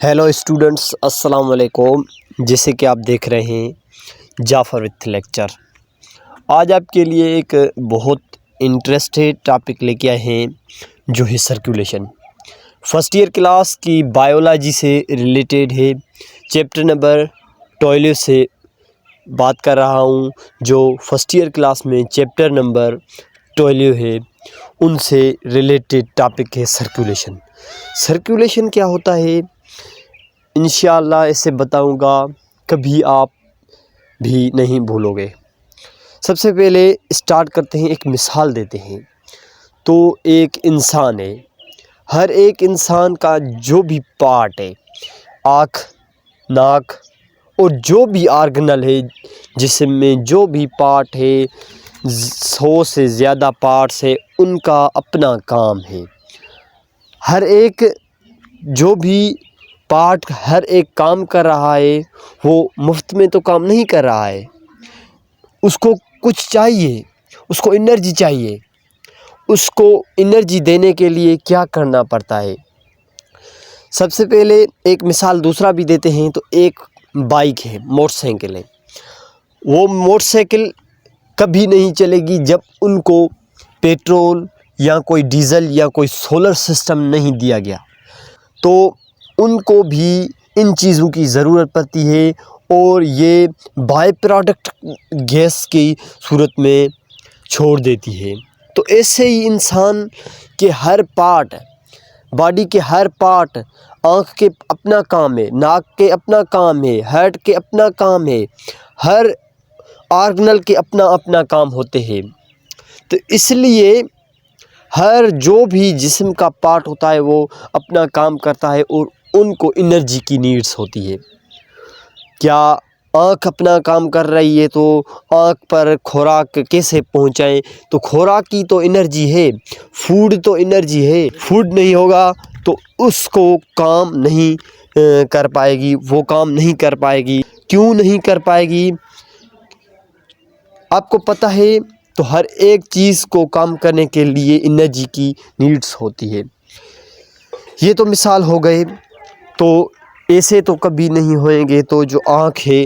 Hello students, السلام علیکم۔ جیسے کہ آپ دیکھ رہے ہیں جعفر وتھ لیکچر، آج آپ کے لیے ایک بہت انٹرسٹڈ ٹاپک لے کے آئے ہیں جو ہے سرکولیشن۔ فرسٹ ایئر کلاس کی بایولوجی سے ریلیٹڈ ہے، چیپٹر نمبر 12 سے بات کر رہا ہوں، جو فرسٹ ایئر کلاس میں چیپٹر نمبر 12 ہے، ان سے ریلیٹڈ ٹاپک ہے سرکولیشن۔ سرکولیشن کیا ہوتا ہے انشاءاللہ اسے بتاؤں گا، کبھی آپ بھی نہیں بھولو گے۔ سب سے پہلے اسٹارٹ کرتے ہیں، ایک مثال دیتے ہیں۔ تو ایک انسان ہے، ہر ایک انسان کا جو بھی پارٹ ہے، آنکھ، ناک اور جو بھی آرگنل ہے، جسم میں جو بھی پارٹ ہے، 100 سے زیادہ پارٹس ہے، ان کا اپنا کام ہے۔ ہر ایک جو بھی پارٹ ہر ایک کام کر رہا ہے، وہ مفت میں تو کام نہیں کر رہا ہے، اس کو کچھ چاہیے، اس کو انرجی چاہیے۔ اس کو انرجی دینے کے لیے کیا کرنا پڑتا ہے؟ سب سے پہلے ایک مثال دوسرا بھی دیتے ہیں، تو ایک بائک ہے، موٹر سائیکل ہے۔ وہ موٹر سائیکل کبھی نہیں چلے گی جب ان کو پیٹرول یا کوئی ڈیزل یا کوئی سولر سسٹم نہیں دیا گیا۔ تو ان کو بھی ان چیزوں کی ضرورت پڑتی ہے، اور یہ بائی پروڈکٹ گیس کی صورت میں چھوڑ دیتی ہے۔ تو ایسے ہی انسان کے ہر پارٹ، باڈی کے ہر پارٹ، آنکھ کے اپنا کام ہے، ناک کے اپنا کام ہے، ہارٹ کے اپنا کام ہے، ہر آرگنل کے اپنا اپنا کام ہوتے ہیں۔ تو اس لیے ہر جو بھی جسم کا پارٹ ہوتا ہے وہ اپنا کام کرتا ہے، اور ان کو انرجی کی نیڈس ہوتی ہے۔ کیا آنکھ اپنا کام کر رہی ہے تو آنکھ پر خوراک کیسے پہنچائیں؟ تو خوراک کی تو انرجی ہے، فوڈ تو انرجی ہے۔ فوڈ نہیں ہوگا تو اس کو کام نہیں کر پائے گی، وہ کام نہیں کر پائے گی۔ کیوں نہیں کر پائے گی؟ آپ کو پتہ ہے، تو ہر ایک چیز کو کام کرنے کے لیے انرجی کی نیڈس ہوتی ہے۔ یہ تو مثال ہو گئے، تو ایسے تو کبھی نہیں ہوئیں گے۔ تو جو آنکھ ہے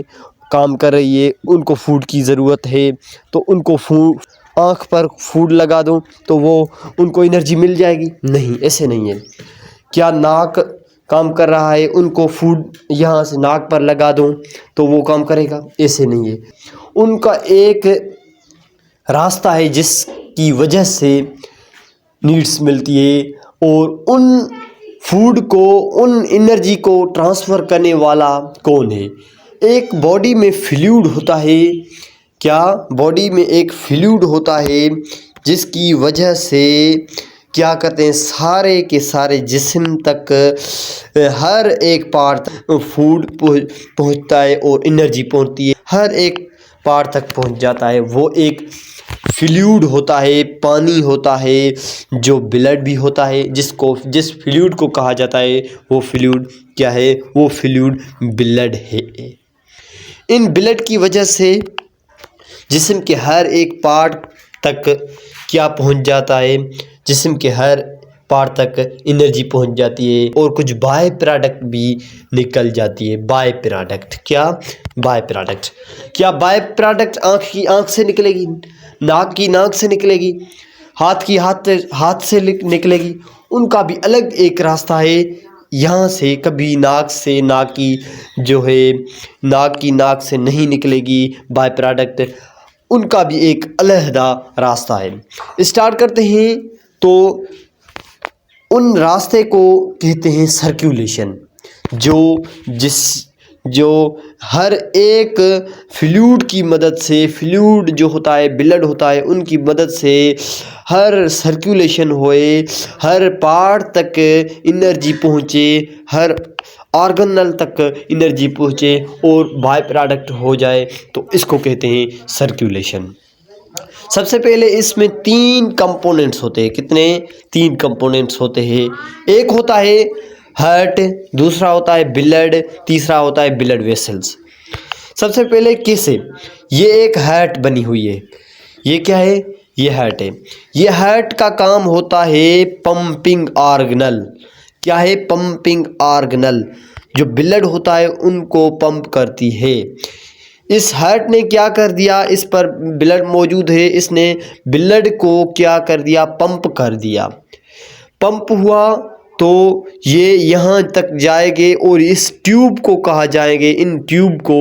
کام کر رہی ہے، ان کو فوڈ کی ضرورت ہے، تو ان کو آنکھ پر فوڈ لگا دوں تو وہ ان کو انرجی مل جائے گی؟ نہیں، ایسے نہیں ہے۔ کیا ناک کام کر رہا ہے، ان کو فوڈ یہاں سے ناک پر لگا دوں تو وہ کام کرے گا؟ ایسے نہیں ہے۔ ان کا ایک راستہ ہے جس کی وجہ سے نیڈس ملتی ہے، اور ان فوڈ کو، ان انرجی کو ٹرانسفر کرنے والا کون ہے؟ ایک باڈی میں فلوئڈ ہوتا ہے۔ کیا باڈی میں ایک فلوئڈ ہوتا ہے جس کی وجہ سے کیا کرتے ہیں، سارے کے سارے جسم تک ہر ایک پارٹ فوڈ پہنچتا ہے اور انرجی پہنچتی ہے، ہر ایک پارٹ تک پہنچ جاتا ہے۔ وہ ایک فلوئڈ ہوتا ہے، پانی ہوتا ہے، جو بلڈ بھی ہوتا ہے، جس فلوئڈ کو کہا جاتا ہے وہ فلوئڈ کیا ہے؟ وہ فلوئڈ بلڈ ہے۔ ان بلڈ کی وجہ سے جسم کے ہر ایک پارٹ تک کیا پہنچ جاتا ہے؟ جسم کے ہر پارٹ تک انرجی پہنچ جاتی ہے، اور کچھ بائی پروڈکٹ بھی نکل جاتی ہے۔ بائی پروڈکٹ کیا؟ بائی پروڈکٹ کیا؟ بائی پروڈکٹ آنکھ کی آنکھ سے نکلے گی، ناک کی ناک سے نکلے گی، ہاتھ کی ہاتھ سے نکلے گی۔ ان کا بھی الگ ایک راستہ ہے۔ یہاں سے کبھی ناک سے، ناک کی جو ہے ناک کی ناک سے نہیں نکلے گی بائی پروڈکٹ، ان کا بھی ایک علیحدہ راستہ ہے۔ اسٹارٹ کرتے ہیں، تو ان راستے کو کہتے ہیں سرکولیشن، جو ہر ایک فلوئڈ کی مدد سے، فلوئڈ جو ہوتا ہے، بلڈ ہوتا ہے، ان کی مدد سے ہر سرکولیشن ہوئے، ہر پارٹ تک انرجی پہنچے، ہر آرگنل تک انرجی پہنچے اور بائی پروڈکٹ ہو جائے، تو اس کو کہتے ہیں سرکولیشن۔ سب سے پہلے اس میں 3 کمپوننٹس ہوتے ہیں۔ کتنے؟ 3 کمپوننٹس ہوتے ہیں۔ ایک ہوتا ہے ہارٹ، دوسرا ہوتا ہے بلڈ، تیسرا ہوتا ہے بلڈ ویسلز۔ سب سے پہلے کیسے؟ یہ ایک ہارٹ بنی ہوئی ہے۔ یہ کیا ہے؟ یہ ہارٹ ہے۔ یہ ہارٹ کا کام ہوتا ہے پمپنگ آرگنل۔ کیا ہے؟ پمپنگ آرگنل۔ جو بلڈ ہوتا ہے ان کو پمپ کرتی ہے۔ اس ہارٹ نے کیا کر دیا، اس پر بلڈ موجود ہے، اس نے بلڈ کو کیا کر دیا، پمپ کر دیا۔ پمپ ہوا تو یہ یہاں تک جائے گے اور اس ٹیوب کو کہا جائے گے، ان ٹیوب کو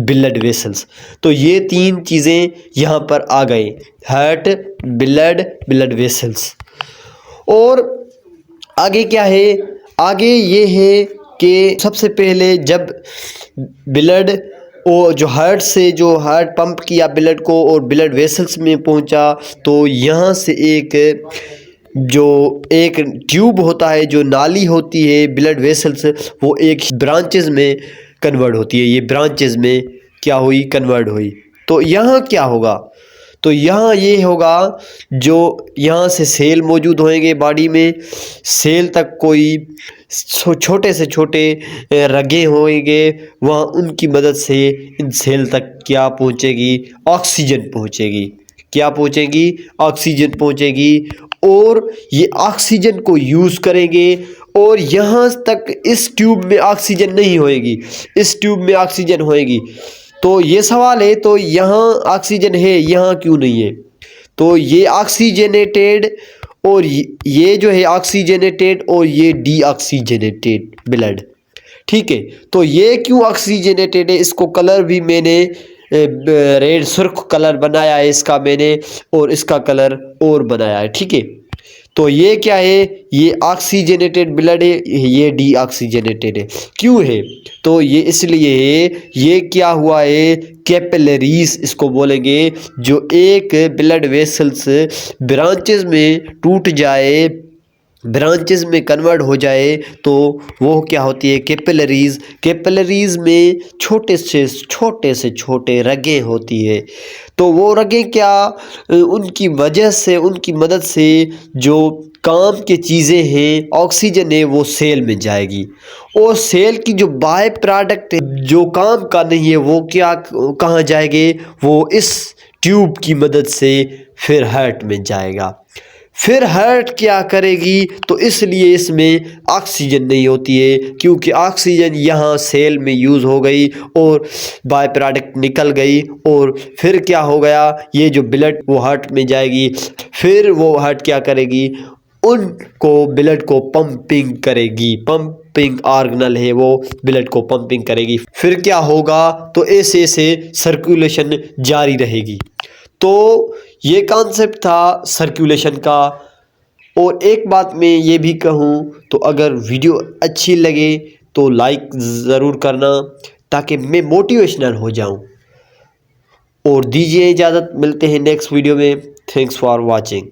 بلڈ ویسلز۔ تو یہ تین چیزیں یہاں پر آ گئے، ہارٹ، بلڈ ویسلز۔ اور آگے کیا ہے، آگے یہ ہے کہ سب سے پہلے جب بلڈ جو ہارٹ سے جو ہارٹ پمپ کیا بلڈ کو اور بلڈ ویسلز میں پہنچا، تو یہاں سے ایک ٹیوب ہوتا ہے، جو نالی ہوتی ہے بلڈ ویسلز، وہ ایک برانچز میں کنورٹ ہوتی ہے۔ یہ برانچز میں کیا ہوئی، کنورٹ ہوئی۔ تو یہاں کیا ہوگا، تو یہاں یہ ہوگا، جو یہاں سے سیل موجود ہوئیں گے باڈی میں، سیل تک کوئی چھوٹے سے چھوٹے رگیں ہوئیں گے، وہاں ان کی مدد سے ان سیل تک کیا پہنچے گی، آکسیجن پہنچے گی۔ کیا پہنچے گی، آکسیجن پہنچے گی، اور یہ آکسیجن کو یوز کریں گے۔ اور یہاں تک اس ٹیوب میں آکسیجن نہیں ہوئے گی، اس ٹیوب میں آکسیجن ہوئے گی۔ تو یہ سوال ہے، تو یہاں آکسیجن ہے، یہاں کیوں نہیں ہے؟ تو یہ آکسیجنیٹیڈ اور یہ جو ہے آکسیجنیٹیڈ اور یہ ڈی آکسیجنیٹیڈ بلڈ، ٹھیک ہے۔ تو یہ کیوں آکسیجنیٹیڈ ہے، اس کو کلر بھی میں نے ریڈ سرخ کلر بنایا ہے اس کا میں نے، اور اس کا کلر اور بنایا ہے، ٹھیک ہے۔ تو یہ کیا ہے، یہ آکسیجنیٹیڈ بلڈ ہے، یہ ڈی آکسیجنیٹیڈ ہے۔ کیوں ہے، تو یہ اس لیے ہے، یہ کیا ہوا ہے، کیپلریز اس کو بولیں گے، جو ایک بلڈ ویسلز برانچز میں ٹوٹ جائے، برانچز میں کنورٹ ہو جائے، تو وہ کیا ہوتی ہے، کیپلریز۔ کیپلریز میں چھوٹے سے چھوٹے رگیں ہوتی ہے۔ تو وہ رگیں کیا، ان کی وجہ سے، ان کی مدد سے جو کام کی چیزیں ہیں، آکسیجن ہے، وہ سیل میں جائے گی، اور سیل کی جو بائی پروڈکٹ جو کام کا نہیں ہے، وہ کیا کہاں جائے گے، وہ اس ٹیوب کی مدد سے پھر ہارٹ میں جائے گا۔ پھر ہارٹ کیا کرے گی، تو اس لیے اس میں آکسیجن نہیں ہوتی ہے، کیونکہ آکسیجن یہاں سیل میں یوز ہو گئی اور بائی پروڈکٹ نکل گئی، اور پھر کیا ہو گیا، یہ جو بلڈ وہ ہارٹ میں جائے گی، پھر وہ ہارٹ کیا کرے گی، ان کو بلڈ کو پمپنگ کرے گی، پمپنگ آرگنل ہے وہ، بلڈ کو پمپنگ کرے گی۔ پھر کیا ہوگا، تو ایسے سرکولیشن جاری رہے گی۔ تو یہ کانسیپٹ تھا سرکولیشن کا۔ اور ایک بات میں یہ بھی کہوں، تو اگر ویڈیو اچھی لگے تو لائک ضرور کرنا، تاکہ میں موٹیویشنل ہو جاؤں۔ اور دیجیے اجازت، ملتے ہیں نیکسٹ ویڈیو میں۔ Thanks for watching.